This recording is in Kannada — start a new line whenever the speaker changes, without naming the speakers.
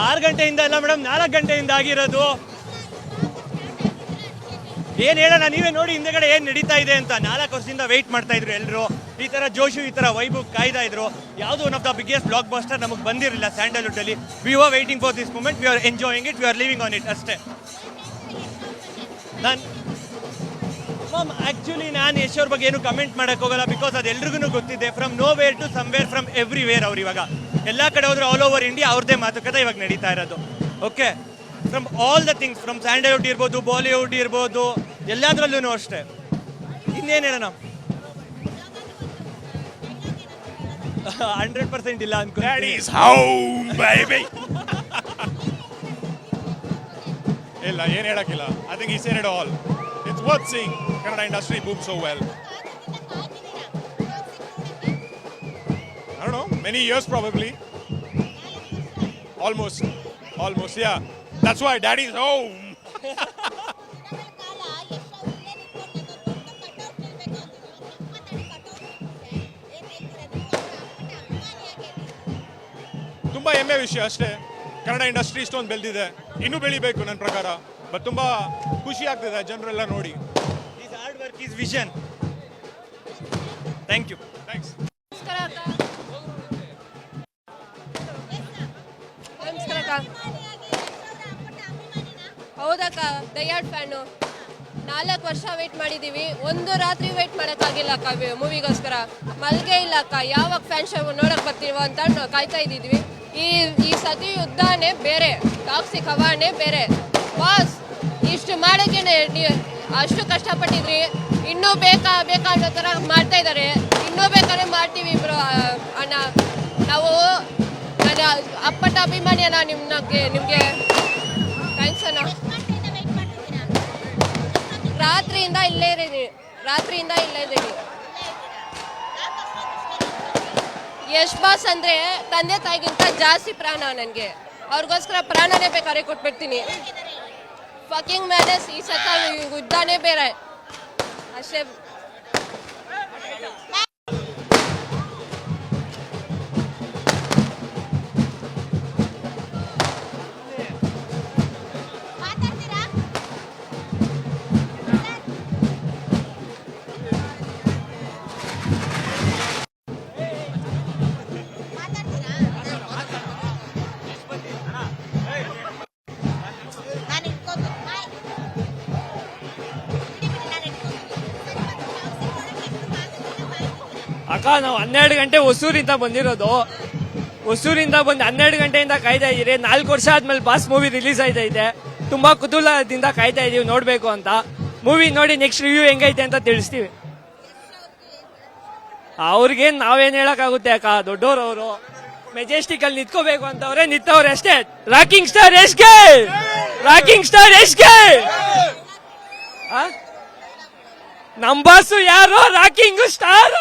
6 ಗಂಟೆಯಿಂದ ಇಲ್ಲ ಮೇಡಮ್, 4 ಗಂಟೆಯಿಂದ ಆಗಿರೋದು. ಏನ್ ಹೇಳೋಣ, ನೀವೇ ನೋಡಿ ಹಿಂದೆಗಡೆ ಏನ್ ನಡೀತಾ ಇದೆ ಅಂತ. 4 ವರ್ಷದಿಂದ ವೆಯ್ಟ್ ಮಾಡ್ತಾ ಇದ್ರು ಎಲ್ಲರೂ. ಈ ತರ ಜೋಶು, ಈ ತರ ವೈಭವ್ ಕಾಯ್ತಾ ಇದ್ರು. ಯಾವುದು one of the biggest blockbuster ನಮಗೆ ಬಂದಿರಲಿಲ್ಲ ಸ್ಯಾಂಡಲ್ವುಡ್ ಅಲ್ಲಿ. We are waiting for this moment, we are enjoying it, we are living on it ಅಷ್ಟೇ. ಆಕ್ಚುಲಿ ನಾನು ಯಶ್ ಅವ್ರ ಬಗ್ಗೆ ಏನು ಕಮೆಂಟ್ ಮಾಡಕ್ ಹೋಗಲ್ಲ, ಬಿಕಾಸ್ ಅದು ಎಲ್ರಿಗೂ ಗೊತ್ತಿದೆ. From nowhere to somewhere, from everywhere. ಅವ್ರು ಇವಾಗ ಎಲ್ಲ ಕಡೆ ಹೋದ್ರೆ ಆಲ್ ಓವರ್ ಇಂಡಿಯಾ ಅವ್ರದ್ದೇ ಮಾತುಕತೆ ಇವಾಗ ನಡೀತಾ ಇರೋದು. Okay, from all the things, from Sandalwood ಇರ್ಬೋದು, ಬಾಲಿವುಡ್ ಇರ್ಬೋದು, ಎಲ್ಲದರಲ್ಲೂ ಅಷ್ಟೇ. ಇನ್ನೇನು ಹೇಳೋಣ, 100% ಇಲ್ಲ ಅನ್ಕೋ.
ಇಲ್ಲ, ಏನು ಹೇಳಕ್ಕಿಲ್ಲ. I think he said it all. It's worth seeing Kannada industry boom so well. I don't know, many years probably. Almost, yeah. That's why daddy's home. ತುಂಬಾ ಹೆಮ್ಮೆ ವಿಷಯ ಅಷ್ಟೇ. ಕನ್ನಡ ಇಂಡಸ್ಟ್ರಿ ಇಷ್ಟೊಂದು ಬೆಳೆದಿದೆ, ಇನ್ನೂ ಬೆಳಿಬೇಕು ನನ್ನ ಪ್ರಕಾರ. ಬಟ್ ತುಂಬಾ ಖುಷಿ ಆಗ್ತಿದೆ ಜನರೆಲ್ಲ ನೋಡಿ.
His hard work is vision. Thank you.
Thanks.
ನಮಸ್ಕಾರ ಹೌದಕ್ಕ, ಡಯಾರ್ಡ್ ಫ್ಯಾನು. 4 ವರ್ಷ ವೇಟ್ ಮಾಡಿದೀವಿ, ಒಂದು ರಾತ್ರಿ ವೇಟ್ ಮಾಡೋಕ್ಕಾಗಿಲ್ಲ ಅಕ್ಕ ಮೂವಿಗೋಸ್ಕರ. ಮಲ್ಗೆ ಇಲ್ಲ ಅಕ್ಕ, ಯಾವಾಗ ಫ್ಯಾನ್ ಶೋ ನೋಡಕ್ ಬರ್ತೀವೋ ಅಂತ ಕಾಯ್ತಾ ಇದ್ದಿದ್ವಿ. ಈ ಸತಿ ಯುದ್ಧನೇ ಬೇರೆ, ಟಾಕ್ಸಿಕ್ ಹವಾನೇ ಬೇರೆ. ಬಾಸ್, ಇಷ್ಟು ಮಾಡೋಕ್ಕೆ ಅಷ್ಟು ಕಷ್ಟಪಟ್ಟಿದ್ರಿ, ಇನ್ನೂ ಬೇಕಾ ಅನ್ನೋ ಥರ ಮಾಡ್ತಾ ಇದ್ದಾರೆ. ಇನ್ನೂ ಬೇಕಾದ್ರೆ ಮಾಡ್ತೀವಿ ಬ್ರೋ ಅಣ್ಣ. ನಾವು ನನ್ನ ಅಪ್ಪಟ ಅಭಿಮಾನಿ ಅಣ್ಣ ನಿಮಗೆ ಥ್ಯಾಂಕ್ಸ್ ಅಣ್ಣ. ರಾತ್ರಿಯಿಂದ ಇಲ್ಲೇ ಇದ್ದೀನಿ. ಯಶ್ ಬಾಸ್ ಅಂದರೆ ತಂದೆ ತಾಯಿಗಿಂತ ಜಾಸ್ತಿ ಪ್ರಾಣ ನನಗೆ. ಅವ್ರಿಗೋಸ್ಕರ ಪ್ರಾಣನೇ ಬೇಕಾದ್ರೆ ಕೊಟ್ಬಿಡ್ತೀನಿ. ಫಕಿಂಗ್ ಮ್ಯಾನೇಜ್ ಈ ಸತ ಯುದ್ಧನೇ ಬೇರೆ ಅಷ್ಟೇ.
ಅಕ್ಕ, ನಾವು 12 ಗಂಟೆ ಹೊಸೂರಿಂದ ಬಂದಿರೋದು. ಹೊಸೂರಿಂದ ಬಂದು 12 ಗಂಟೆಯಿಂದ ಕಾಯ್ತಾ ಇದ್ದೀರಿ. 4 ವರ್ಷ ಆದ್ಮೇಲೆ ಬಾಸ್ ಮೂವಿ ರಿಲೀಸ್ ಆಯ್ತಾ ಇದೆ. ತುಂಬಾ ಕುತೂಹಲದಿಂದ ಕಾಯ್ತಾ ಇದೀವಿ ನೋಡ್ಬೇಕು ಅಂತ. ಮೂವಿ ನೋಡಿ ನೆಕ್ಸ್ಟ್ ರಿವ್ಯೂ ಹೆಂಗೈತೆ ಅಂತ ತಿಳಿಸ್ತೀವಿ. ಅವ್ರಿಗೇನ್ ನಾವೇನ್ ಹೇಳಕ್ಕಾಗುತ್ತೆ ಅಕ್ಕ, ದೊಡ್ಡವ್ರು ಅವರು. ಮೆಜೆಸ್ಟಿಕ್ ಅಲ್ಲಿ ನಿಂತ್ಕೋಬೇಕು ಅಂತವ್ರೆ, ನಿಂತವ್ರೆ ಅಷ್ಟೇ. ರಾಕಿಂಗ್ ಸ್ಟಾರ್ ಎಷ್ಗೆ ನಮ್ ಬಾಸು ಯಾರು, ರಾಕಿಂಗ್ ಸ್ಟಾರ್.